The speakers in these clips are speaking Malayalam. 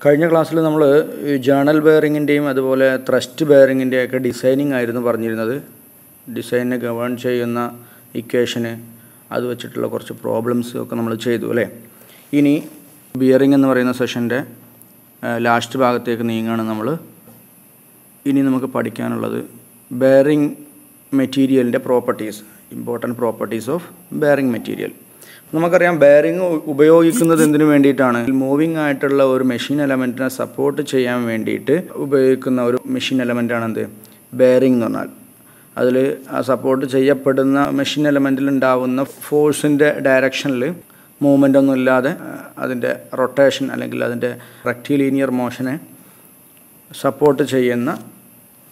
കഴിഞ്ഞ ക്ലാസ്സിൽ നമ്മൾ ജേണൽ ബെയറിങ്ങിൻ്റെയും അതുപോലെ ത്രസ്റ്റ് ബെയറിങ്ങിൻ്റെയൊക്കെ ഡിസൈനിങ് ആയിരുന്നു പറഞ്ഞിരുന്നത്. ഡിസൈനിനെ ഗവേൺ ചെയ്യുന്ന ഇക്വേഷന് അത് വെച്ചിട്ടുള്ള കുറച്ച് പ്രോബ്ലംസ് ഒക്കെ നമ്മൾ ചെയ്തു അല്ലേ. ഇനി ബിയറിംഗ് എന്ന് പറയുന്ന സെഷൻ്റെ ലാസ്റ്റ് ഭാഗത്തേക്ക് നീങ്ങുകയാണ് നമ്മൾ. ഇനി നമുക്ക് പഠിക്കാനുള്ളത് ബെയറിംഗ് മെറ്റീരിയലിൻ്റെ properties, important properties of bearing material. നമുക്കറിയാം ബെയറിംഗ് ഉപയോഗിക്കുന്നത് എന്തിനു വേണ്ടിയിട്ടാണ്? മൂവിങ് ആയിട്ടുള്ള ഒരു മെഷീൻ എലമെൻറ്റിനെ സപ്പോർട്ട് ചെയ്യാൻ വേണ്ടിയിട്ട് ഉപയോഗിക്കുന്ന ഒരു മെഷീൻ എലമെൻറ്റാണ് എന്ത്? ബെയറിംഗ് എന്ന് പറഞ്ഞാൽ. അതിൽ ആ സപ്പോർട്ട് ചെയ്യപ്പെടുന്ന മെഷീൻ എലമെൻറ്റിൽ ഉണ്ടാവുന്ന ഫോഴ്സിൻ്റെ ഡയറക്ഷനിൽ മൂവ്മെൻ്റ് ഒന്നും ഇല്ലാതെ അതിൻ്റെ റൊട്ടേഷൻ അല്ലെങ്കിൽ അതിൻ്റെ റെക്റ്റിലീനിയർ മോഷനെ സപ്പോർട്ട് ചെയ്യുന്ന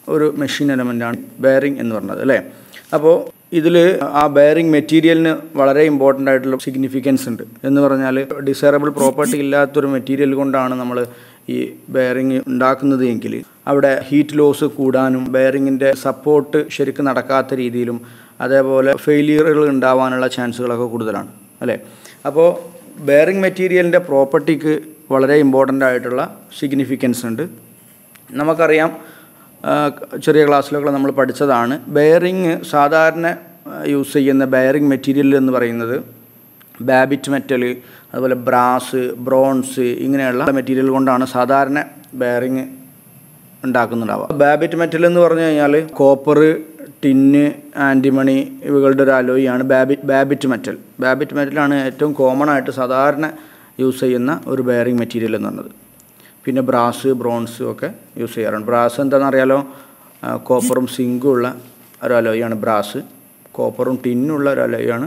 ഒരു മെഷീൻ എലമെൻറ്റാണ് ബെയറിംഗ് എന്ന് പറഞ്ഞത് അല്ലേ. അപ്പോൾ ഇതിൽ ആ ബെയറിംഗ് മെറ്റീരിയലിന് വളരെ ഇമ്പോർട്ടൻ്റ് ആയിട്ടുള്ള സിഗ്നിഫിക്കൻസ് ഉണ്ട്. എന്ന് പറഞ്ഞാൽ ഡിസൈറബിൾ പ്രോപ്പർട്ടി ഇല്ലാത്തൊരു മെറ്റീരിയൽ കൊണ്ടാണ് നമ്മൾ ഈ ബെയറിംഗ് ഉണ്ടാക്കുന്നത് എങ്കിൽ അവിടെ ഹീറ്റ് ലോസ് കൂടാനും ബെയറിങ്ങിൻ്റെ സപ്പോർട്ട് ശരിക്കും നടക്കാത്ത രീതിയിലും അതേപോലെ ഫെയിലിയറുകൾ ഉണ്ടാവാനുള്ള ചാൻസുകളൊക്കെ കൂടുതലാണ് അല്ലേ. അപ്പോൾ ബെയറിംഗ് മെറ്റീരിയലിൻ്റെ പ്രോപ്പർട്ടിക്ക് വളരെ ഇമ്പോർട്ടൻ്റ് ആയിട്ടുള്ള സിഗ്നിഫിക്കൻസ് ഉണ്ട്. നമുക്കറിയാം, ചെറിയ ക്ലാസ്സിലൊക്കെ നമ്മൾ പഠിച്ചതാണ്. ബെയറിങ് സാധാരണ യൂസ് ചെയ്യുന്ന ബെയറിംഗ് മെറ്റീരിയൽ എന്ന് പറയുന്നത് ബാബിറ്റ് മെറ്റൽ, അതുപോലെ ബ്രാസ്, ബ്രോൺസ് ഇങ്ങനെയുള്ള മെറ്റീരിയൽ കൊണ്ടാണ് സാധാരണ ബെയറിങ് ഉണ്ടാക്കുന്നുണ്ടാവുക. ബാബിറ്റ് മെറ്റൽ എന്ന് പറഞ്ഞു കഴിഞ്ഞാൽ കോപ്പർ, ടിന്ന്, ആൻറ്റിമണി ഇവകളുടെ ഒരു അലോയിയാണ് ബാബിറ്റ് മെറ്റൽ. ബാബിറ്റ് മെറ്റലാണ് ഏറ്റവും കോമൺ ആയിട്ട് സാധാരണ യൂസ് ചെയ്യുന്ന ഒരു ബെയറിംഗ് മെറ്റീരിയൽ എന്ന് പറഞ്ഞത്. പിന്നെ ബ്രാസ്, ബ്രോൺസും ഒക്കെ യൂസ് ചെയ്യാറുണ്ട്. ബ്രാസ് എന്താണെന്നറിയാലോ, കോപ്പറും സിങ്കും ഉള്ള ഒരു അലോയാണ് ബ്രാസ്. കോപ്പറും ടിന്നുള്ള ഒരു അലോയാണ്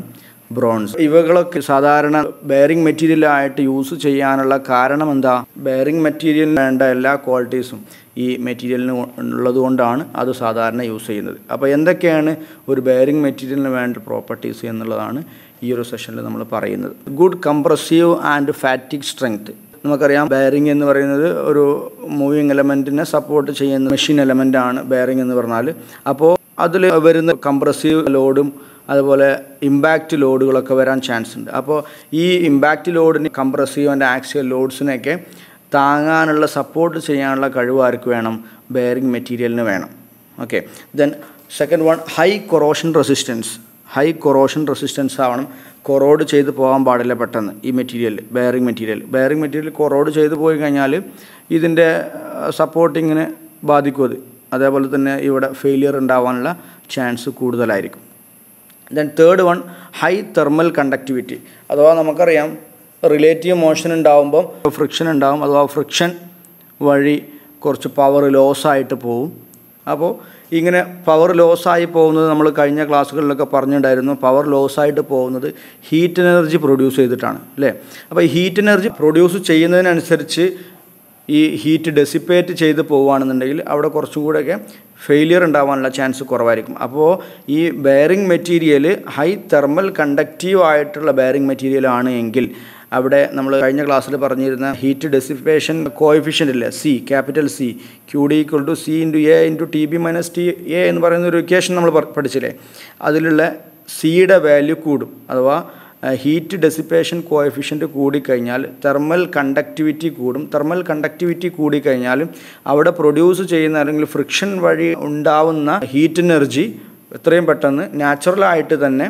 ബ്രോൺസ്. ഇവകളൊക്കെ സാധാരണ ബെയറിംഗ് മെറ്റീരിയലായിട്ട് യൂസ് ചെയ്യാനുള്ള കാരണം എന്താ? ബെയറിംഗ് മെറ്റീരിയലിന് വേണ്ട എല്ലാ ക്വാളിറ്റീസും ഈ മെറ്റീരിയലിന് ഉള്ളത് കൊണ്ടാണ് അത് സാധാരണ യൂസ് ചെയ്യുന്നത്. അപ്പോൾ എന്തൊക്കെയാണ് ഒരു ബെയറിംഗ് മെറ്റീരിയലിന് വേണ്ട പ്രോപ്പർട്ടീസ് എന്നുള്ളതാണ് ഈ ഒരു സെഷനിൽ നമ്മൾ പറയുന്നത്. Good compressive and ഫാറ്റിക് strength. നമുക്കറിയാം ബെയറിംഗ് എന്ന് പറയുന്നത് ഒരു മൂവിങ് എലമെൻറ്റിനെ സപ്പോർട്ട് ചെയ്യുന്ന മെഷീൻ എലമെൻ്റാണ് ബെയറിംഗ് എന്ന് പറഞ്ഞാൽ. അപ്പോൾ അതിൽ വരുന്ന കംപ്രസീവ് ലോഡും അതുപോലെ ഇമ്പാക്റ്റ് ലോഡുകളൊക്കെ വരാൻ ചാൻസ് ഉണ്ട്. അപ്പോൾ ഈ ഇമ്പാക്റ്റ് ലോഡിന് കംപ്രസീവ് ആൻഡ് ആക്സിയൽ ലോഡ്സിനെയൊക്കെ താങ്ങാനുള്ള സപ്പോർട്ട് ചെയ്യാനുള്ള കഴിവ് ആർക്ക് വേണം? ബെയറിംഗ് മെറ്റീരിയലിന് വേണം. Okay. Then second one, high corrosion resistance. High corrosion resistance ആവണം. കൊറോഡ് ചെയ്ത് പോകാൻ പാടില്ല പെട്ടെന്ന് ഈ മെറ്റീരിയൽ, ബെയറിംഗ് മെറ്റീരിയൽ കൊറോഡ് ചെയ്ത് പോയി കഴിഞ്ഞാൽ ഇതിൻ്റെ സപ്പോർട്ടിങ്ങിനെ ബാധിക്കും അത്. അതേപോലെ തന്നെ ഇവിടെ ഫെയിലിയർ ഉണ്ടാവാനുള്ള ചാൻസ് കൂടുതലായിരിക്കും. Then third one, high thermal conductivity. അഥവാ നമുക്കറിയാം റിലേറ്റീവ് മോഷൻ ഉണ്ടാകുമ്പം ഫ്രിക്ഷൻ ഉണ്ടാകും. അഥവാ ഫ്രിക്ഷൻ വഴി കുറച്ച് പവർ ലോസായിട്ട് പോവും. അപ്പോൾ ഇങ്ങനെ പവർ ലോസായി പോകുന്നത് നമ്മൾ കഴിഞ്ഞ ക്ലാസ്സുകളിലൊക്കെ പറഞ്ഞിട്ടുണ്ടായിരുന്നു. പവർ ലോസായിട്ട് പോകുന്നത് ഹീറ്റ് എനർജി പ്രൊഡ്യൂസ് ചെയ്തിട്ടാണ് അല്ലേ. അപ്പോൾ ഈ ഹീറ്റ് എനർജി പ്രൊഡ്യൂസ് ചെയ്യുന്നതിനനുസരിച്ച് ഈ ഹീറ്റ് ഡെസിപ്പേറ്റ് ചെയ്ത് പോവുകയാണെന്നുണ്ടെങ്കിൽ അവിടെ കുറച്ചും കൂടെയൊക്കെ ഫെയിലിയർ ഉണ്ടാവാനുള്ള ചാൻസ് കുറവായിരിക്കും. അപ്പോൾ ഈ bearing material high thermal conductive ആയിട്ടുള്ള ബെയറിംഗ് മെറ്റീരിയൽ ആണ് എങ്കിൽ അവിടെ നമ്മൾ കഴിഞ്ഞ ക്ലാസ്സിൽ പറഞ്ഞിരുന്ന ഹീറ്റ് ഡെസിപ്പേഷൻ കോഎഫിഷ്യൻ്റ് ഇല്ലേ, C, capital C, QD = C × A × TB - TA എന്ന് പറയുന്ന ഒരു ഇക്വേഷൻ നമ്മൾ പഠിച്ചില്ലേ. അതിലുള്ള സിയുടെ വാല്യൂ കൂടും. അഥവാ ഹീറ്റ് ഡെസിപ്പേഷൻ കോഎഫിഷ്യൻ്റ് കൂടിക്കഴിഞ്ഞാൽ തെർമൽ കണ്ടക്ടിവിറ്റി കൂടും. തെർമൽ കണ്ടക്ടിവിറ്റി കൂടിക്കഴിഞ്ഞാൽ അവിടെ പ്രൊഡ്യൂസ് ചെയ്യുന്ന അല്ലെങ്കിൽ ഫ്രിക്ഷൻ വഴി ഉണ്ടാവുന്ന ഹീറ്റ് എനർജി എത്രയും പെട്ടെന്ന് നാച്ചുറലായിട്ട് തന്നെ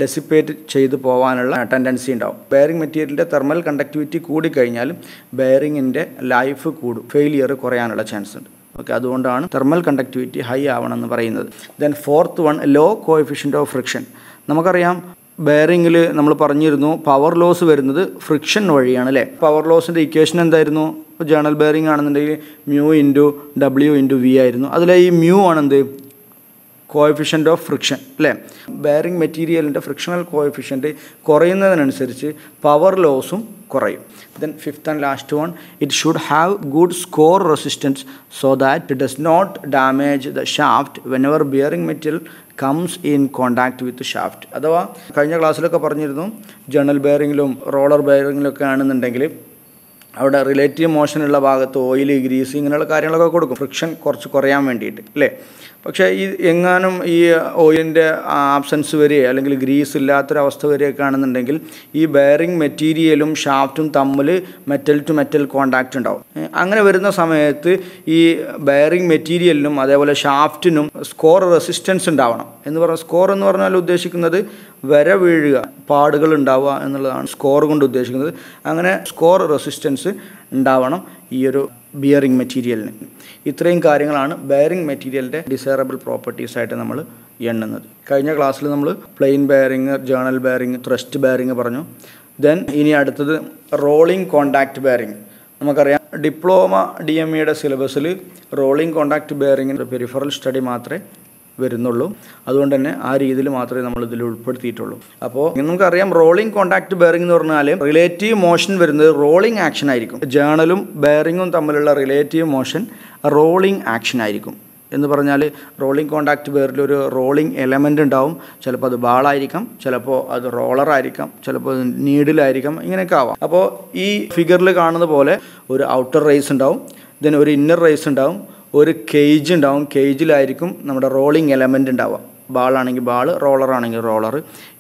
ഡെസിപ്പേറ്റ് ചെയ്ത് പോകാനുള്ള ടെൻഡൻസി ഉണ്ടാവും. ബെയറിംഗ് മെറ്റീരിയലിൻ്റെ തെർമൽ കണ്ടക്ടിവിറ്റി കൂടിക്കഴിഞ്ഞാലും ബെയറിങ്ങിൻ്റെ ലൈഫ് കൂടും, ഫെയിലിയർ കുറയാനുള്ള ചാൻസ് ഉണ്ട്. ഓക്കെ, അതുകൊണ്ടാണ് തെർമൽ കണ്ടക്ടിവിറ്റി ഹൈ ആവണമെന്ന് പറയുന്നത്. Then fourth one, low coefficient of friction. നമുക്കറിയാം ബെയറിങ്ങിൽ നമ്മൾ പറഞ്ഞിരുന്നു പവർ ലോസ് വരുന്നത് ഫ്രിക്ഷൻ വഴിയാണ് അല്ലേ. പവർ ലോസിൻ്റെ ഇക്വേഷൻ എന്തായിരുന്നു? ഇപ്പോൾ ജേണൽ ബെയറിംഗ് ആണെന്നുണ്ടെങ്കിൽ μ × W × V ആയിരുന്നു. അതിലെ ഈ മ്യൂ ആണെന്ത്? കോഎഫിഷ്യൻ്റ് ഓഫ് ഫ്രിക്ഷൻ അല്ലേ. ബെയറിംഗ് മെറ്റീരിയലിൻ്റെ ഫ്രിക്ഷണൽ കോഎഫിഷ്യൻ്റ് കുറയുന്നതിനനുസരിച്ച് പവർ ലോസും കുറയും. Then fifth and last one, it should have good score resistance so that it does not damage the shaft whenever bearing material comes in contact with shaft. അഥവാ കഴിഞ്ഞ ക്ലാസ്സിലൊക്കെ പറഞ്ഞിരുന്നു ജേണൽ ബെയറിങ്ങിലും റോളർ ബെയറിങ്ങിലൊക്കെ ആണെന്നുണ്ടെങ്കിൽ അവിടെ റിലേറ്റീവ് മോഷനുള്ള ഭാഗത്ത് ഓയിൽ, ഗ്രീസ് ഇങ്ങനെയുള്ള കാര്യങ്ങളൊക്കെ കൊടുക്കും, ഫ്രിക്ഷൻ കുറച്ച് കുറയാൻ വേണ്ടിയിട്ട് അല്ലേ. പക്ഷേ ഈ എങ്ങാനും ഈ ഓയിലിൻ്റെ ആബ്സെൻസ് വരികയോ അല്ലെങ്കിൽ ഗ്രീസ് ഇല്ലാത്തൊരവസ്ഥ വരികയൊക്കെ ആണെന്നുണ്ടെങ്കിൽ ഈ ബെയറിംഗ് മെറ്റീരിയലും ഷാഫ്റ്റും തമ്മിൽ മെറ്റൽ ടു മെറ്റൽ കോണ്ടാക്റ്റ് ഉണ്ടാവും. അങ്ങനെ വരുന്ന സമയത്ത് ഈ ബെയറിംഗ് മെറ്റീരിയലിനും അതേപോലെ ഷാഫ്റ്റിനും സ്കോർ റെസിസ്റ്റൻസ് ഉണ്ടാവണം. എന്ന് പറഞ്ഞാൽ സ്കോർ എന്ന് പറഞ്ഞാൽ ഉദ്ദേശിക്കുന്നത് വര വീഴുക, പാടുകൾ ഉണ്ടാവുക എന്നുള്ളതാണ് സ്കോർ കൊണ്ട് ഉദ്ദേശിക്കുന്നത്. അങ്ങനെ സ്കോർ റെസിസ്റ്റൻസ് ഉണ്ടാവണം ഈ ഒരു ബിയറിംഗ് മെറ്റീരിയലിന്. ഇത്രയും കാര്യങ്ങളാണ് ബെയറിംഗ് മെറ്റീരിയലിൻ്റെ ഡിസൈറബിൾ പ്രോപ്പർട്ടീസായിട്ട് നമ്മൾ എണ്ണുന്നത്. കഴിഞ്ഞ ക്ലാസ്സിൽ നമ്മൾ plain bearing, journal bearing, thrust bearing പറഞ്ഞു. ദെൻ ഇനി അടുത്തത് റോളിംഗ് കോണ്ടാക്റ്റ് ബെയറിംഗ്. നമുക്കറിയാം ഡിപ്ലോമ DMEയുടെ സിലബസിൽ റോളിംഗ് കോണ്ടാക്റ്റ് ബെയറിംഗിൻ്റെ പെരിഫറൽ സ്റ്റഡി മാത്രമേ വരുന്നുള്ളൂ. അതുകൊണ്ട് തന്നെ ആ രീതിയിൽ മാത്രമേ നമ്മൾ ഇതിൽ ഉൾപ്പെടുത്തിയിട്ടുള്ളൂ. അപ്പോൾ നമുക്കറിയാം റോളിംഗ് കോണ്ടാക്റ്റ് ബെയറിംഗ് എന്ന് പറഞ്ഞാൽ റിലേറ്റീവ് മോഷൻ വരുന്നത് റോളിംഗ് ആക്ഷൻ ആയിരിക്കും. ജേണലും ബെയറിങ്ങും തമ്മിലുള്ള റിലേറ്റീവ് മോഷൻ റോളിംഗ് ആക്ഷൻ ആയിരിക്കും. എന്ന് പറഞ്ഞാൽ റോളിംഗ് കോണ്ടാക്റ്റ് ബെയറിൽ ഒരു റോളിംഗ് എലമെൻ്റ് ഉണ്ടാവും. ചിലപ്പോൾ അത് ബാളായിരിക്കാം, ചിലപ്പോൾ അത് റോളറായിരിക്കാം, ചിലപ്പോൾ നീഡിലായിരിക്കാം, ഇങ്ങനെയൊക്കെ ആവാം. അപ്പോൾ ഈ ഫിഗറിൽ കാണുന്ന പോലെ ഒരു ഔട്ടർ റേസ് ഉണ്ടാവും, ദെൻ ഒരു ഇന്നർ റേസ് ഉണ്ടാവും, ഒരു കേജ് ഉണ്ടാവും. കേജിലായിരിക്കും നമ്മുടെ റോളിംഗ് എലമെൻ്റ് ഉണ്ടാവുക. ബാളാണെങ്കിൽ ബാൾ, റോളറാണെങ്കിൽ റോളർ.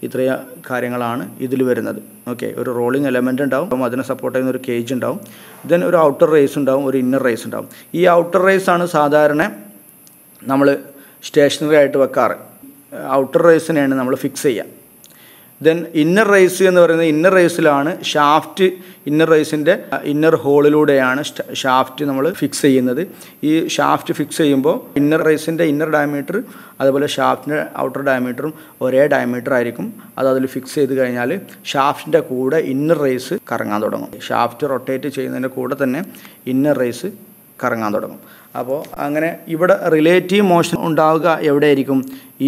ഇത്രയും കാര്യങ്ങളാണ് ഇതിൽ വരുന്നത്. ഓക്കെ, ഒരു റോളിംഗ് എലമെൻ്റ് ഉണ്ടാവും, അതിനെ സപ്പോർട്ട് ചെയ്യുന്ന ഒരു കേജ് ഉണ്ടാവും, ദെൻ ഒരു ഔട്ടർ റേസ് ഉണ്ടാവും, ഒരു ഇന്നർ റേസ് ഉണ്ടാവും. ഈ ഔട്ടർ റേസാണ് സാധാരണ നമ്മൾ സ്റ്റേഷനറി ആയിട്ട് വെക്കാറ്. ഔട്ടർ റേസിനെയാണ് നമ്മൾ ഫിക്സ് ചെയ്യുക. ദെൻ ഇന്നർ റേസ് എന്ന് പറയുന്നത്, ഇന്നർ റേസിലാണ് ഷാഫ്റ്റ്, ഇന്നർ റേസിൻ്റെ ഇന്നർ ഹോളിലൂടെയാണ് ഷാഫ്റ്റ് നമ്മൾ ഫിക്സ് ചെയ്യുന്നത്. ഈ ഷാഫ്റ്റ് ഫിക്സ് ചെയ്യുമ്പോൾ ഇന്നർ റേസിൻ്റെ ഇന്നർ ഡയമീറ്റർ അതുപോലെ ഷാഫ്റ്റിൻ്റെ ഔട്ടർ ഡയമീറ്ററും ഒരേ ഡയമീറ്റർ ആയിരിക്കും. അത് അതിൽ ഫിക്സ് ചെയ്ത് കഴിഞ്ഞാൽ ഷാഫ്റ്റിൻ്റെ കൂടെ ഇന്നർ റേസ് കറങ്ങാൻ തുടങ്ങും. ഷാഫ്റ്റ് റൊട്ടേറ്റ് ചെയ്യുന്നതിൻ്റെ കൂടെ തന്നെ ഇന്നർ റേസ് കറങ്ങാൻ തുടങ്ങും. അപ്പോൾ അങ്ങനെ ഇവിടെ റിലേറ്റീവ് മോഷൻ ഉണ്ടാവുക എവിടെയായിരിക്കും?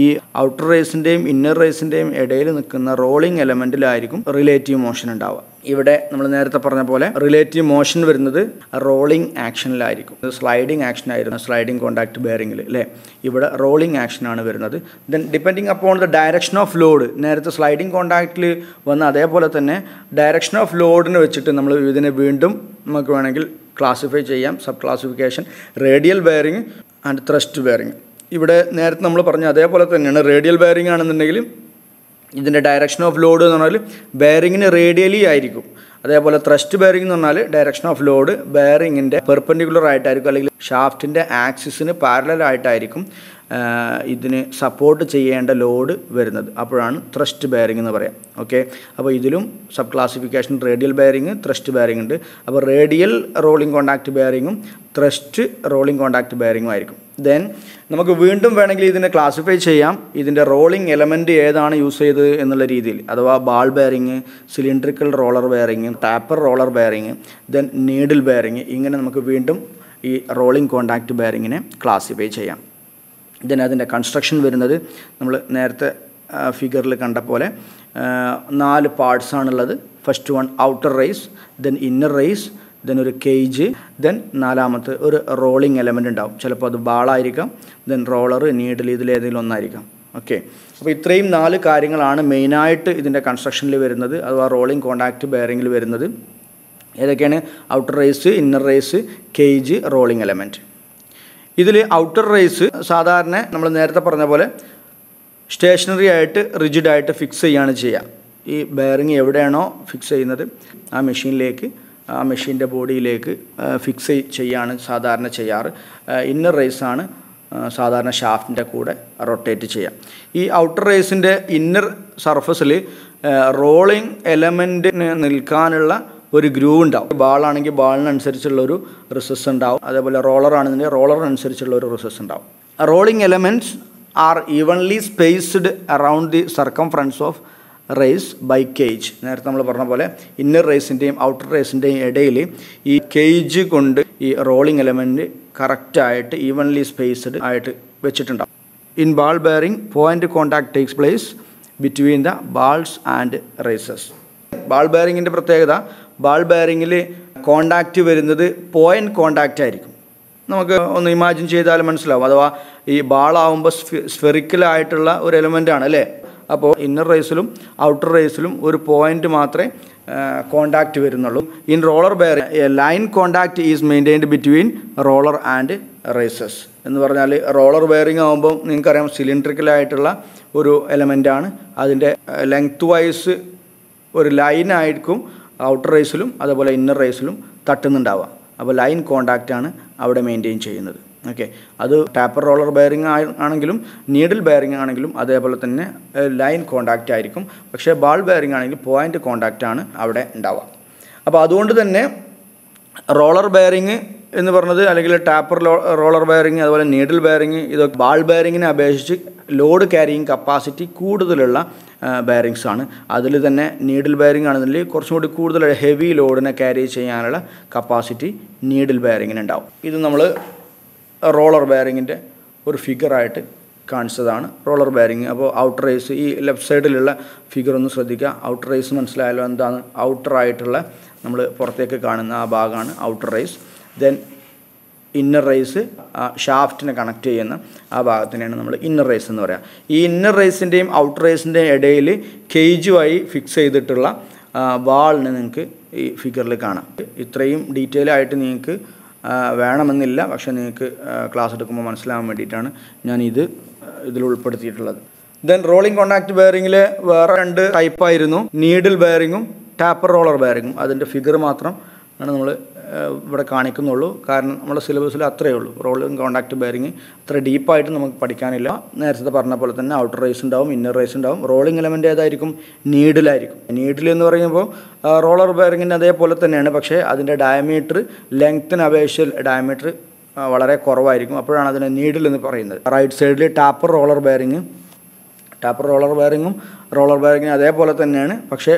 ഈ ഔട്ടർ റേസിൻ്റെയും ഇന്നർ റേസിൻ്റെയും ഇടയിൽ നിൽക്കുന്ന റോളിംഗ് എലമെൻറ്റിലായിരിക്കും റിലേറ്റീവ് മോഷൻ ഉണ്ടാവുക. ഇവിടെ നമ്മൾ നേരത്തെ പറഞ്ഞ പോലെ റിലേറ്റീവ് മോഷൻ വരുന്നത് റോളിംഗ് ആക്ഷനിലായിരിക്കും. സ്ലൈഡിങ് ആക്ഷനായിരുന്നു സ്ലൈഡിങ് കോണ്ടാക്ട് ബെയറിംഗിൽ അല്ലേ. ഇവിടെ റോളിംഗ് ആക്ഷനാണ് വരുന്നത്. Then depending upon the direction of load, നേരത്തെ സ്ലൈഡിങ് കോണ്ടാക്റ്റിൽ വന്ന അതേപോലെ തന്നെ ഡയറക്ഷൻ ഓഫ് ലോഡിന് വെച്ചിട്ട് നമ്മൾ ഇതിനെ വീണ്ടും നമുക്ക് വേണമെങ്കിൽ ക്ലാസിഫൈ ചെയ്യാം. Sub classification radial bearing and thrust bearing. ഇവിടെ നേരത്തെ നമ്മൾ പറഞ്ഞ അതേപോലെ തന്നെയാണ്. റേഡിയൽ ബെയറിംഗ് ആണെന്നുണ്ടെങ്കിൽ ഇതിൻ്റെ ഡയറക്ഷൻ ഓഫ് ലോഡ് എന്ന് പറഞ്ഞാൽ ബെയറിങ്ങിന് റേഡിയലി ആയിരിക്കും. അതേപോലെ ത്രസ്റ്റ് ബെയറിംഗ് എന്ന് പറഞ്ഞാൽ ഡയറക്ഷൻ ഓഫ് ലോഡ് ബെയറിങ്ങിൻ്റെ പെർപെൻഡിക്കുലർ ആയിട്ടായിരിക്കും, അല്ലെങ്കിൽ ഷാഫ്റ്റിൻ്റെ ആക്സിസിന് പാരലൽ ആയിട്ടായിരിക്കും ഇതിന് സപ്പോർട്ട് ചെയ്യേണ്ട ലോഡ് വരുന്നത്. അപ്പോഴാണ് ത്രസ്റ്റ് ബെയറിംഗ് എന്ന് പറയാം. ഓക്കെ, അപ്പോൾ ഇതിലും sub classification radial bearing, thrust bearing ഉണ്ട്. അപ്പോൾ റേഡിയൽ റോളിംഗ് കോണ്ടാക്ട് ബെയറിങ്ങും ത്രസ്റ്റ് റോളിംഗ് കോണ്ടാക്ട് ബെയറിങ്ങും ആയിരിക്കും. ദെൻ നമുക്ക് വീണ്ടും വേണമെങ്കിൽ ഇതിനെ ക്ലാസിഫൈ ചെയ്യാം. ഇതിൻ്റെ റോളിംഗ് എലമെൻറ്റ് ഏതാണ് യൂസ് ചെയ്തത് എന്നുള്ള രീതിയിൽ, അഥവാ ball bearing, cylindrical roller bearing, taper roller bearing, then needle bearing, ഇങ്ങനെ നമുക്ക് വീണ്ടും ഈ റോളിംഗ് കോണ്ടാക്ട് ബെയറിങ്ങിനെ ക്ലാസിഫൈ ചെയ്യാം. ദെൻ അതിൻ്റെ കൺസ്ട്രക്ഷൻ വരുന്നത് നമ്മൾ നേരത്തെ ഫിഗറിൽ കണ്ട പോലെ 4 പാർട്സാണുള്ളത്. First one outer race, then inner race, then ഒരു കേജ്, ദെൻ നാലാമത്തെ ഒരു റോളിംഗ് എലമെൻ്റ് ഉണ്ടാവും. ചിലപ്പോൾ അത് ബാളായിരിക്കാം, ദെൻ റോളർ, നീഡിൽ, ഇതിലേതെങ്കിലും ഒന്നായിരിക്കാം. ഓക്കെ, അപ്പോൾ ഇത്രയും 4 കാര്യങ്ങളാണ് മെയിനായിട്ട് ഇതിൻ്റെ കൺസ്ട്രക്ഷനിൽ വരുന്നത്, അഥവാ റോളിംഗ് കോണ്ടാക്ട് ബെയറിങ്ങിൽ വരുന്നത്. ഏതൊക്കെയാണ്? Outer race, inner race, cage, rolling element. ഇതിൽ ഔട്ടർ റേസ് സാധാരണ നമ്മൾ നേരത്തെ പറഞ്ഞ പോലെ സ്റ്റേഷനറി ആയിട്ട് റിജിഡായിട്ട് ഫിക്സ് ചെയ്യുകയാണ് ചെയ്യുക. ഈ ബെയറിങ് എവിടെയാണോ ഫിക്സ് ചെയ്യുന്നത് ആ മെഷീനിലേക്ക്, ആ മെഷീൻ്റെ ബോഡിയിലേക്ക് ഫിക്സ് ചെയ്യുകയാണ് സാധാരണ ചെയ്യാറ്. ഇന്നർ റേസാണ് സാധാരണ ഷാഫ്റ്റിൻ്റെ കൂടെ റൊട്ടേറ്റ് ചെയ്യുക. ഈ ഔട്ടർ റേസിൻ്റെ ഇന്നർ സർഫസിൽ റോളിംഗ് എലമെൻറ്റിന് നിൽക്കാനുള്ള ഒരു ഗ്രൂവ് ഉണ്ടാവും. ബാളാണെങ്കിൽ ബാളിനനുസരിച്ചുള്ളൊരു റിസസ് ഉണ്ടാവും, അതേപോലെ റോളറാണെന്നുണ്ടെങ്കിൽ റോളറിനനുസരിച്ചുള്ള ഒരു റിസസ് ഉണ്ടാവും. Rolling elements are evenly spaced around the circumference of race by cage. നേരത്തെ നമ്മൾ പറഞ്ഞ പോലെ ഇന്നർ റേസിൻ്റെയും ഔട്ടർ റേസിൻ്റെയും ഇടയിൽ ഈ കേജ് കൊണ്ട് ഈ റോളിംഗ് എലമെൻറ്റ് കറക്റ്റായിട്ട് ഈവൻലി സ്പേസ്ഡ് ആയിട്ട് വെച്ചിട്ടുണ്ടാവും. In ball bearing point contact takes place between the balls and races. Ball ബെയറിങ്ങിൻ്റെ പ്രത്യേകത, ബാൾ ബെയറിങ്ങിൽ കോണ്ടാക്റ്റ് വരുന്നത് പോയിൻ്റ് കോണ്ടാക്റ്റ് ആയിരിക്കും. നമുക്ക് ഒന്ന് ഇമാജിൻ ചെയ്താൽ മനസ്സിലാവും. അഥവാ ഈ ബാളാവുമ്പോൾ സ്ഫെറിക്കലായിട്ടുള്ള ഒരു എലമെൻ്റാണ് അല്ലേ. അപ്പോൾ ഇന്നർ റേസിലും ഔട്ടർ റേസിലും ഒരു പോയിൻ്റ് മാത്രമേ കോണ്ടാക്റ്റ് വരുന്നുള്ളൂ. In roller bearing A line contact is maintained between roller and races എന്ന് പറഞ്ഞാൽ റോളർ ബെയറിംഗ് ആകുമ്പോൾ നിങ്ങൾക്കറിയാം സിലിണ്ട്രിക്കലായിട്ടുള്ള ഒരു എലമെൻ്റാണ്. അതിൻ്റെ ലെങ്ത് വൈസ് ഒരു ലൈനായിരിക്കും ഔട്ടർ റേസിലും അതുപോലെ ഇന്നർ റേസിലും തട്ടുന്നുണ്ടാവുക. അപ്പോൾ ലൈൻ കോണ്ടാക്റ്റാണ് അവിടെ മെയിൻറ്റെയിൻ ചെയ്യുന്നത്. ഓക്കെ, അത് ടാപ്പർ റോളർ ബെയറിംഗ് ആണെങ്കിലും നീഡിൽ ബെയറിംഗ് ആണെങ്കിലും അതേപോലെ തന്നെ ലൈൻ കോണ്ടാക്റ്റ് ആയിരിക്കും. പക്ഷേ ബാൾ ബെയറിംഗ് ആണെങ്കിൽ പോയിൻ്റ് കോണ്ടാക്റ്റാണ് അവിടെ ഉണ്ടാവുക. അപ്പോൾ അതുകൊണ്ട് തന്നെ റോളർ ബെയറിംഗ് എന്ന് പറഞ്ഞത് അല്ലെങ്കിൽ ടാപ്പർ റോളർ ബെയറിംഗ് അതുപോലെ നീഡിൽ ബെയറിംഗ് ഇതൊക്കെ ബാൾ ബെയറിങ്ങിനെ അപേക്ഷിച്ച് ലോഡ് ക്യാരിയിങ് കപ്പാസിറ്റി കൂടുതലുള്ള ബെയറിങ്സ് ആണ്. അതിൽ തന്നെ നീഡിൽ ബെയറിംഗ് ആണെന്നുണ്ടെങ്കിൽ കുറച്ചും കൂടി കൂടുതൽ ഹെവി ലോഡിനെ ക്യാരി ചെയ്യാനുള്ള കപ്പാസിറ്റി നീഡിൽ ബെയറിങ്ങിന് ഉണ്ടാവും. ഇത് നമ്മൾ റോളർ ബെയറിങ്ങിൻ്റെ ഒരു ഫിഗറായിട്ട് കാണിച്ചതാണ് റോളർ ബെയറിങ്. അപ്പോൾ ഔട്ടർ റേസ് ഈ ലെഫ്റ്റ് സൈഡിലുള്ള ഫിഗർ ഒന്ന് ശ്രദ്ധിക്കുക. ഔട്ടർ റേസ് മനസ്സിലായാലോ എന്താണ്? ഔട്ടറായിട്ടുള്ള നമ്മൾ പുറത്തേക്ക് കാണുന്ന ആ ഭാഗമാണ് outer race. Then inner race ഷാഫ്റ്റിനെ കണക്ട് ചെയ്യുന്ന ആ ഭാഗത്തിനെയാണ് നമ്മൾ ഇന്നർ റേസ് എന്ന് പറയുക. ഈ ഇന്നർ റേസിൻ്റെയും ഔട്ടർ റേസിൻ്റെയും ഇടയിൽ കേജുമായി ഫിക്സ് ചെയ്തിട്ടുള്ള വാളിന് നിങ്ങൾക്ക് ഈ ഫിഗറിൽ കാണാം. ഇത്രയും ഡീറ്റെയിൽ ആയിട്ട് നിങ്ങൾക്ക് വേണമെന്നില്ല, പക്ഷേ നിങ്ങൾക്ക് ക്ലാസ് എടുക്കുമ്പോൾ മനസ്സിലാകാൻ വേണ്ടിയിട്ടാണ് ഞാൻ ഇതിൽ ഉൾപ്പെടുത്തിയിട്ടുള്ളത്. ദെൻ റോളിംഗ് കോണ്ടാക്റ്റ് ബെയറിങ്ങിൽ വേറെ 2 ടൈപ്പായിരുന്നു, നീഡിൽ ബെയറിങ്ങും ടാപ്പർ റോളർ ബെയറിങ്ങും. അതിൻ്റെ ഫിഗർ മാത്രം ആണ് നമ്മൾ ഇവിടെ കാണിക്കുന്നുള്ളൂ. കാരണം നമ്മുടെ സിലബസിൽ അത്രയേ ഉള്ളൂ. റോളിംഗ് കോണ്ടാക്റ്റ് ബെയറിങ് അത്ര ഡീപ്പായിട്ട് നമുക്ക് പഠിക്കാനില്ല. നേരത്തെ പറഞ്ഞ പോലെ തന്നെ ഔട്ടർ റേസ് ഉണ്ടാവും, ഇന്നർ റേസ് ഉണ്ടാവും. റോളിംഗ് എലമെൻ്റ് ഏതായിരിക്കും? നീഡിലായിരിക്കും. നീഡിൽ എന്ന് പറയുമ്പോൾ റോളർ ബെയറിങ്ങിൻ്റെ അതേപോലെ തന്നെയാണ്, പക്ഷേ അതിൻ്റെ ഡയമീറ്റർ ലെങ്ത്തിന് അപേക്ഷിച്ച് ഡയമീറ്റർ വളരെ കുറവായിരിക്കും. അപ്പോഴാണ് അതിനെ നീഡിൽ എന്ന് പറയുന്നത്. റൈറ്റ് സൈഡിൽ taper roller bearing, taper roller ബെയറിങ്ങിന് അതേപോലെ തന്നെയാണ്. പക്ഷേ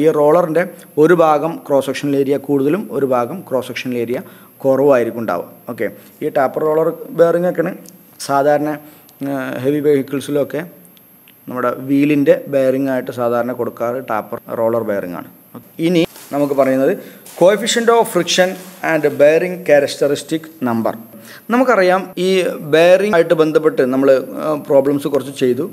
ഈ റോളറിൻ്റെ ഒരു ഭാഗം ക്രോസ് സെക്ഷണൽ ഏരിയ കൂടുതലും ഒരു ഭാഗം ക്രോസ് സെക്ഷണൽ ഏരിയ കുറവായിരിക്കും ഉണ്ടാവുക. ഓക്കെ, ഈ ടാപ്പർ റോളർ ബെയറിങ്ങൊക്കെയാണ് സാധാരണ ഹെവി വെഹിക്കിൾസിലൊക്കെ നമ്മുടെ വീലിൻ്റെ ബെയറിംഗ് ആയിട്ട് സാധാരണ കൊടുക്കാറ് ടാപ്പർ റോളർ ബെയറിംഗ് ആണ്. ഇനി നമുക്ക് പറയുന്നത് coefficient of friction and bearing characteristic number. നമുക്കറിയാം ഈ ബെയറിംഗ് ആയിട്ട് ബന്ധപ്പെട്ട് നമ്മൾ പ്രോബ്ലംസ് കുറച്ച് ചെയ്തു.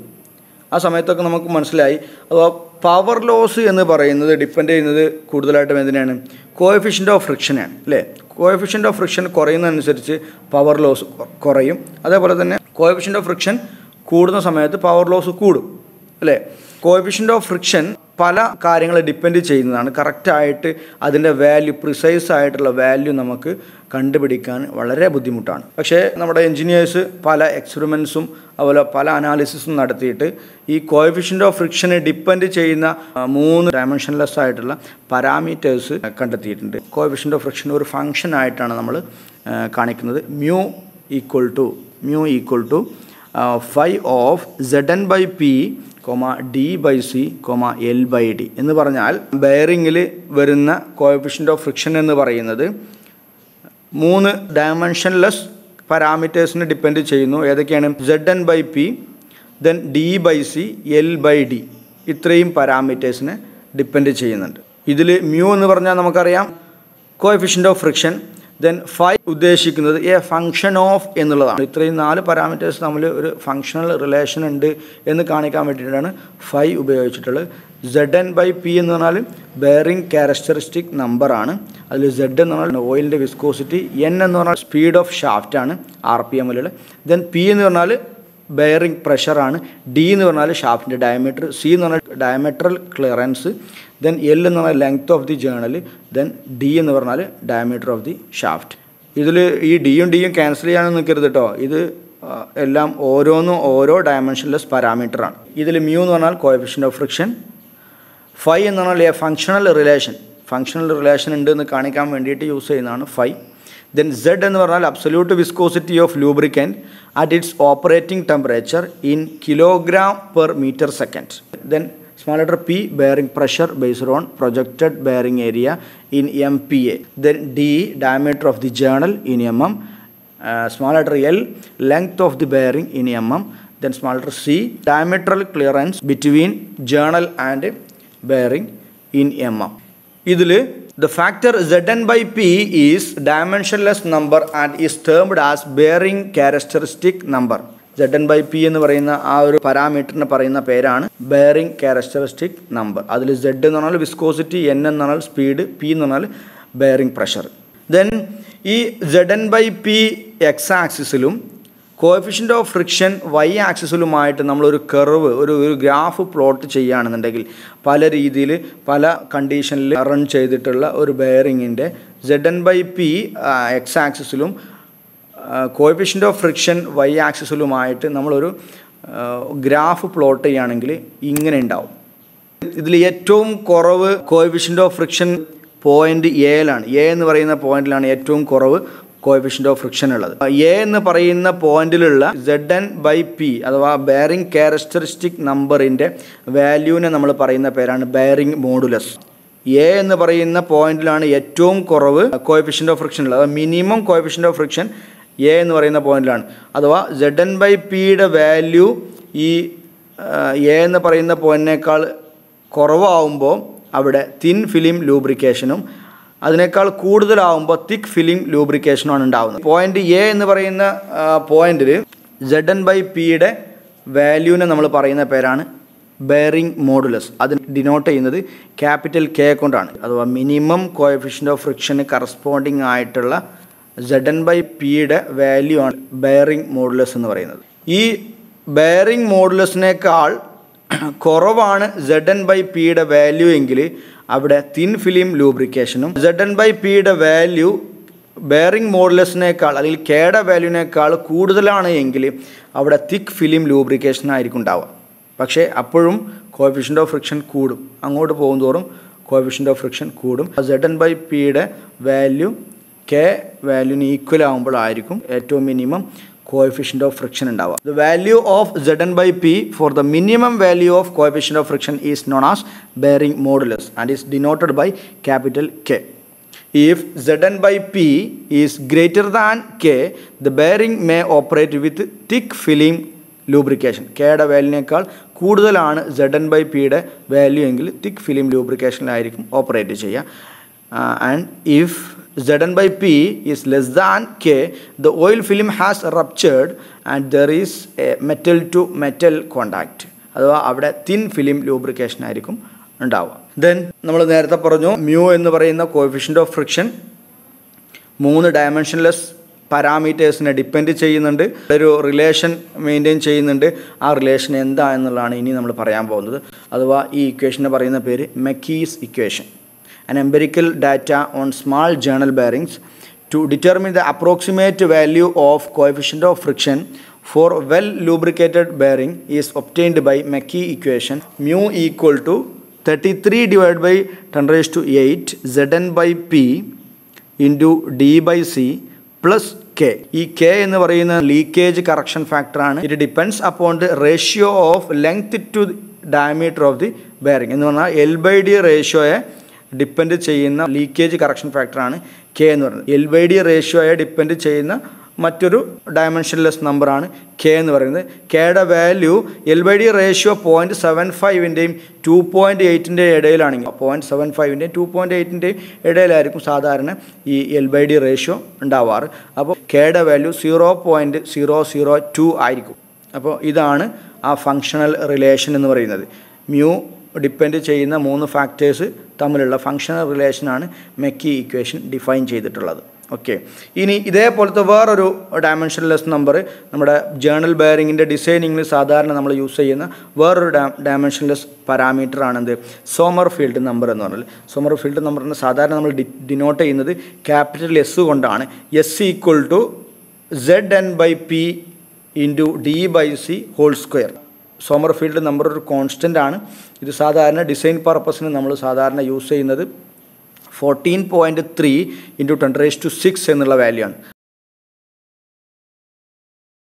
ആ സമയത്തൊക്കെ നമുക്ക് മനസ്സിലായി അപ്പോൾ പവർ ലോസ് എന്ന് പറയുന്നത് ഡിപ്പെൻഡ് ചെയ്യുന്നത് കൂടുതലായിട്ടും എന്തിനാണ്? കോഎഫിഷ്യൻ്റ് ഓഫ് ഫ്രിക്ഷനാണ് അല്ലേ? കോഎഫിഷ്യൻ്റ് ഓഫ് ഫ്രിക്ഷൻ കുറയുന്നതനുസരിച്ച് പവർ ലോസ് കുറയും. അതേപോലെ തന്നെ കോഎഫിഷ്യൻ്റ് ഓഫ് ഫ്രിക്ഷൻ കൂടുന്ന സമയത്ത് പവർ ലോസ് കൂടും അല്ലേ? കോഎഫിഷ്യൻ്റ് ഓഫ് ഫ്രിക്ഷൻ പല കാര്യങ്ങൾ ഡിപ്പെൻഡ് ചെയ്യുന്നതാണ്. കറക്റ്റായിട്ട് അതിൻ്റെ വാല്യൂ, പ്രിസൈസ് ആയിട്ടുള്ള വാല്യൂ നമുക്ക് കണ്ടുപിടിക്കാൻ വളരെ ബുദ്ധിമുട്ടാണ്. പക്ഷേ നമ്മുടെ എൻജിനീയേഴ്സ് പല എക്സ്പെരിമെൻറ്റ്സും അതുപോലെ പല അനാലിസിസും നടത്തിയിട്ട് ഈ കോഎഫിഷ്യൻ്റ് ഓഫ് ഫ്രിക്ഷനെ ഡിപ്പെൻഡ് ചെയ്യുന്ന 3 ഡയമെൻഷൻലെസ് ആയിട്ടുള്ള പാരാമീറ്റേഴ്സ് കണ്ടെത്തിയിട്ടുണ്ട്. കോഎഫിഷ്യൻ്റ് ഓഫ് ഫ്രിക്ഷൻ ഒരു ഫംഗ്ഷൻ ആയിട്ടാണ് നമ്മൾ കാണിക്കുന്നത്. Mu equal to 5 of Zn/P, D/C, L/D എന്ന് പറഞ്ഞാൽ ബെയറിങ്ങിൽ വരുന്ന കോഎഫിഷ്യൻ്റ് ഓഫ് ഫ്രിക്ഷൻ എന്ന് പറയുന്നത് 3 ഡയമെൻഷൻലെസ് പാരാമീറ്റേഴ്സിനെ ഡിപ്പെൻഡ് ചെയ്യുന്നു. ഏതൊക്കെയാണ്? Zn/P, ദെൻ D/C, L/D ഇത്രയും പാരാമീറ്റേഴ്സിനെ ഡിപ്പെൻഡ് ചെയ്യുന്നുണ്ട്. ഇതിൽ മ്യൂ എന്ന് പറഞ്ഞാൽ നമുക്കറിയാം കോഎഫിഷ്യൻ്റ് ഓഫ് ഫ്രിക്ഷൻ. ദെൻ 5 ഉദ്ദേശിക്കുന്നത് എ ഫംഗ്ഷൻ ഓഫ് എന്നുള്ളതാണ്. ഇത്രയും 4 പാരാമീറ്റേഴ്സ് തമ്മിൽ ഒരു ഫങ്ഷണൽ റിലേഷൻ ഉണ്ട് എന്ന് കാണിക്കാൻ വേണ്ടിയിട്ടാണ് 5 ഉപയോഗിച്ചിട്ടുള്ളത്. Zn/P എന്ന് പറഞ്ഞാൽ ബെയറിംഗ് ക്യാരക്ടറിസ്റ്റിക് നമ്പറാണ്. അതിൽ Z എന്ന് പറഞ്ഞാൽ ഓയിലിൻ്റെ വിസ്കോസിറ്റി, N എന്ന് പറഞ്ഞാൽ സ്പീഡ് ഓഫ് ഷാഫ്റ്റാണ് RPM-ലുള്ള. ദെൻ P എന്ന് പറഞ്ഞാൽ ബെയറിംഗ് പ്രഷറാണ്. D എന്ന് പറഞ്ഞാൽ ഷാഫ്റ്റിൻ്റെ ഡയമീറ്റർ, C എന്ന് പറഞ്ഞാൽ ഡയമീറ്ററൽ ക്ലിയറൻസ്, ദെൻ L എന്ന് പറഞ്ഞാൽ length of the journal, then D എന്ന് പറഞ്ഞാൽ ഡയമീറ്റർ ഓഫ് ദി ഷാഫ്റ്റ്. ഇതിൽ ഈ ഡിയും ക്യാൻസൽ ചെയ്യാനൊന്നും നിൽക്കരുത് കേട്ടോ. ഇത് എല്ലാം ഓരോന്നും ഓരോ ഡയമെൻഷൻലെസ് പാരാമീറ്ററാണ്. ഇതിൽ മ്യൂ എന്ന് പറഞ്ഞാൽ കോഎഫിഷ്യൻ്റ് ഓഫ് ഫ്രിക്ഷൻ, 5 എന്ന് പറഞ്ഞാൽ എ ഫങ്ഷണൽ റിലേഷൻ ഉണ്ട് എന്ന് കാണിക്കാൻ വേണ്ടിയിട്ട് യൂസ് ചെയ്യുന്നതാണ് 5. ദെൻ Z എന്ന് പറഞ്ഞാൽ absolute viscosity of lubricant at its operating temperature in kg/m². Then small letter P bearing pressure based on projected bearing area in MPa. Then D diameter of the journal in mm. Small letter L length of the bearing in mm. Then small letter C diametral clearance between journal and bearing in mm. ഇതിൽ the factor Zn/P is dimensionless number and is termed as bearing characteristic number. ZN/P എന്ന് പറയുന്ന ആ ഒരു പാരാമീറ്ററിന് പറയുന്ന പേരാണ് ബെയറിംഗ് ക്യാരക്ടറിസ്റ്റിക് നമ്പർ. അതിൽ Z എന്ന് പറഞ്ഞാൽ വിസ്കോസിറ്റി, N എന്ന് പറഞ്ഞാൽ സ്പീഡ്, P എന്ന് പറഞ്ഞാൽ ബെയറിംഗ് പ്രഷർ. ദെൻ ഈ ZN/P എക്സ് ആക്സിസിലും കോഎഫിഷ്യൻ്റ് ഓഫ് ഫ്രിക്ഷൻ വൈ ആക്സിസിലുമായിട്ട് നമ്മളൊരു കർവ് ഒരു ഗ്രാഫ് പ്ലോട്ട് ചെയ്യുകയാണെന്നുണ്ടെങ്കിൽ പല രീതിയിൽ പല കണ്ടീഷനിൽ റൺ ചെയ്തിട്ടുള്ള ഒരു ബെയറിങ്ങിൻ്റെ ZN/P എക്സ് ആക്സിസിലും കോഎഫിഷ്യൻ്റ് ഓഫ് ഫ്രിക്ഷൻ വൈ ആക്സിസിലുമായിട്ട് നമ്മളൊരു ഗ്രാഫ് പ്ലോട്ട് ചെയ്യുകയാണെങ്കിൽ ഇങ്ങനെ ഉണ്ടാവും. ഇതിൽ ഏറ്റവും കുറവ് കോഎഫിഷ്യൻ്റ് ഓഫ് ഫ്രിക്ഷൻ പോയിൻ്റ് എയിലാണ്. എ എന്ന് പറയുന്ന പോയിന്റിലാണ് ഏറ്റവും കുറവ് കോഎഫിഷ്യൻ്റ് ഓഫ് ഫ്രിക്ഷൻ ഉള്ളത്. എ എന്ന് പറയുന്ന പോയിന്റിലുള്ള ZN/P അഥവാ ബെയറിംഗ് ക്യാരക്ടറിസ്റ്റിക് നമ്പറിൻ്റെ വാല്യൂവിനെ നമ്മൾ പറയുന്ന പേരാണ് ബെയറിംഗ് മോഡുലസ്. എ എന്ന് പറയുന്ന പോയിന്റിലാണ് ഏറ്റവും കുറവ് കോഎഫിഷ്യൻ്റ് ഓഫ് ഫ്രിക്ഷൻ ഉള്ളത്. Minimum coefficient of friction A എന്ന് പറയുന്ന പോയിന്റിലാണ്. അഥവാ ZN/Pയുടെ വാല്യൂ ഈ എ എന്ന് പറയുന്ന പോയിന്റിനേക്കാൾ കുറവാകുമ്പോൾ അവിടെ തിൻ ഫിലിം ലൂബ്രിക്കേഷനും അതിനേക്കാൾ കൂടുതലാവുമ്പോൾ തിക്ക് ഫിലിം ലൂബ്രിക്കേഷനുമാണ് ഉണ്ടാകുന്നത്. പോയിന്റ് എ എന്ന് പറയുന്ന പോയിന്റിൽ ZN/Pയുടെ വാല്യൂവിനെ നമ്മൾ പറയുന്ന പേരാണ് ബെയറിംഗ് മോഡുലസ്. അത് ഡിനോട്ട് ചെയ്യുന്നത് ക്യാപിറ്റൽ K കൊണ്ടാണ്. അഥവാ മിനിമം കോഎഫിഷ്യൻ്റ് ഓഫ് ഫ്രിക്ഷന് കറസ്പോണ്ടിങ് ആയിട്ടുള്ള ZN/Pയുടെ വാല്യൂ ആണ് ബെയറിംഗ് മോഡുലസ് എന്ന് പറയുന്നത്. ഈ ബെയറിംഗ് മോഡുലസിനേക്കാൾ കുറവാണ് ZN/Pയുടെ വാല്യൂ എങ്കിൽ അവിടെ തിൻ ഫിലിം ലൂബ്രിക്കേഷനും ZN/Pയുടെ വാല്യൂ ബെയറിംഗ് മോഡുലസിനേക്കാൾ അല്ലെങ്കിൽ Kയുടെ വാല്യൂവിനേക്കാൾ കൂടുതലാണ് എങ്കിൽ അവിടെ തിക്ക് ഫിലിം ലൂബ്രിക്കേഷനായിരിക്കും ഉണ്ടാവുക. പക്ഷേ അപ്പോഴും കോഎഫിഷ്യൻ്റ് ഓഫ് ഫ്രിക്ഷൻ കൂടും. അങ്ങോട്ട് പോകുന്തോറും കോഎഫിഷ്യൻ്റ് ഓഫ് ഫ്രിക്ഷൻ കൂടും. ZN/Pയുടെ വാല്യൂ K വാല്യൂവിന് ഈക്വൽ ആകുമ്പോഴായിരിക്കും ഏറ്റവും മിനിമം coefficient of friction ഉണ്ടാവുക. The value of ZN/P for the minimum value of coefficient of friction is known as bearing modulus and is denoted by capital K. If ZN/P is greater than K, the bearing may operate with thick film lubrication. Kയുടെ വാല്യൂവിനേക്കാൾ കൂടുതലാണ് ZN/Pയുടെ വാല്യൂ എങ്കിൽ തിക്ക് ഫിലിം ലൂബ്രിക്കേഷനിലായിരിക്കും ഓപ്പറേറ്റ് ചെയ്യുക. And if ZN/P is less than K, the oil film has ruptured and there is a metal to metal contact. അഥവാ അവിടെ തിൻ ഫിലിം ലൂബ്രിക്കേഷൻ ആയിരിക്കും ഉണ്ടാവുക. ദെൻ നമ്മൾ നേരത്തെ പറഞ്ഞു മ്യൂ എന്ന് പറയുന്ന കോഎഫിഷ്യൻ്റ് ഓഫ് ഫ്രിക്ഷൻ 3 ഡയമെൻഷൻലെസ് പാരാമീറ്റേഴ്സിനെ ഡിപ്പെൻഡ് ചെയ്യുന്നുണ്ട്. ഒരു റിലേഷൻ മെയിൻറ്റെയിൻ ചെയ്യുന്നുണ്ട്. ആ റിലേഷൻ എന്താ എന്നുള്ളതാണ് ഇനി നമ്മൾ പറയാൻ പോകുന്നത്. അഥവാ ഈ ഇക്വേഷനെ പറയുന്ന പേര് മെക്കീസ് equation. An empirical data on small journal bearings to determine the approximate value of coefficient of friction for well lubricated bearing is obtained by Mackey equation. Mu equal to 33 divided by 10 raised to 8 ZN/P into D/C plus K. ഈ K എന്ന് പറയുന്ന ലീക്കേജ് കറക്ഷൻ ഫാക്ടറാണ്. It depends upon the ratio of length to diameter of the bearing എന്ന് പറഞ്ഞാൽ L/D റേഷ്യോയെ ഡിപ്പെൻഡ് ചെയ്യുന്ന ലീക്കേജ് കറക്ഷൻ ഫാക്ടറാണ് K എന്ന് പറയുന്നത്. L/D റേഷ്യോയെ ഡിപ്പെൻഡ് ചെയ്യുന്ന മറ്റൊരു ഡയമെൻഷൻലെസ് നമ്പറാണ് K എന്ന് പറയുന്നത്. Kയുടെ വാല്യൂ L/D റേഷ്യോ 0.75-ൻ്റെയും 2.8-ൻ്റെയും ഇടയിലാണെങ്കിൽ 0.75-ൻ്റെയും 2.8-ൻ്റെയും ഇടയിലായിരിക്കും സാധാരണ ഈ L/D റേഷ്യോ ഉണ്ടാവാറ്. അപ്പോൾ Kയുടെ വാല്യൂ 0.002 ആയിരിക്കും. അപ്പോൾ ഇതാണ് ആ ഫങ്ഷണൽ റിലേഷൻ എന്ന് പറയുന്നത്. മ്യൂ ഡിപ്പെൻഡ് ചെയ്യുന്ന 3 ഫാക്ടേഴ്സ് തമ്മിലുള്ള ഫങ്ഷണൽ റിലേഷനാണ് മെക്കി ഇക്വേഷൻ ഡിഫൈൻ ചെയ്തിട്ടുള്ളത്. ഓക്കെ, ഇനി ഇതേപോലത്തെ വേറൊരു ഡയമെൻഷൻലെസ് നമ്പർ നമ്മുടെ ജേർണൽ ബെയറിങ്ങിൻ്റെ ഡിസൈനിങ്ങിൽ സാധാരണ നമ്മൾ യൂസ് ചെയ്യുന്ന വേറൊരു ഡയമെൻഷൻലെസ് പാരാമീറ്റർ ആണെന്ത് സോമർഫീൽഡ് നമ്പർ എന്ന് പറഞ്ഞാൽ. സോമർഫീൽഡ് നമ്പറിന് സാധാരണ നമ്മൾ ഡിനോട്ട് ചെയ്യുന്നത് ക്യാപിറ്റൽ S കൊണ്ടാണ്. S equal to ZN/P into D/C whole square. Sommerfeld number ഒരു കോൺസ്റ്റൻ്റ് ആണ്. ഇത് സാധാരണ ഡിസൈൻ പർപ്പസിന് നമ്മൾ സാധാരണ യൂസ് ചെയ്യുന്നത് 14.3 × 10⁶ എന്നുള്ള വാല്യൂ ആണ്.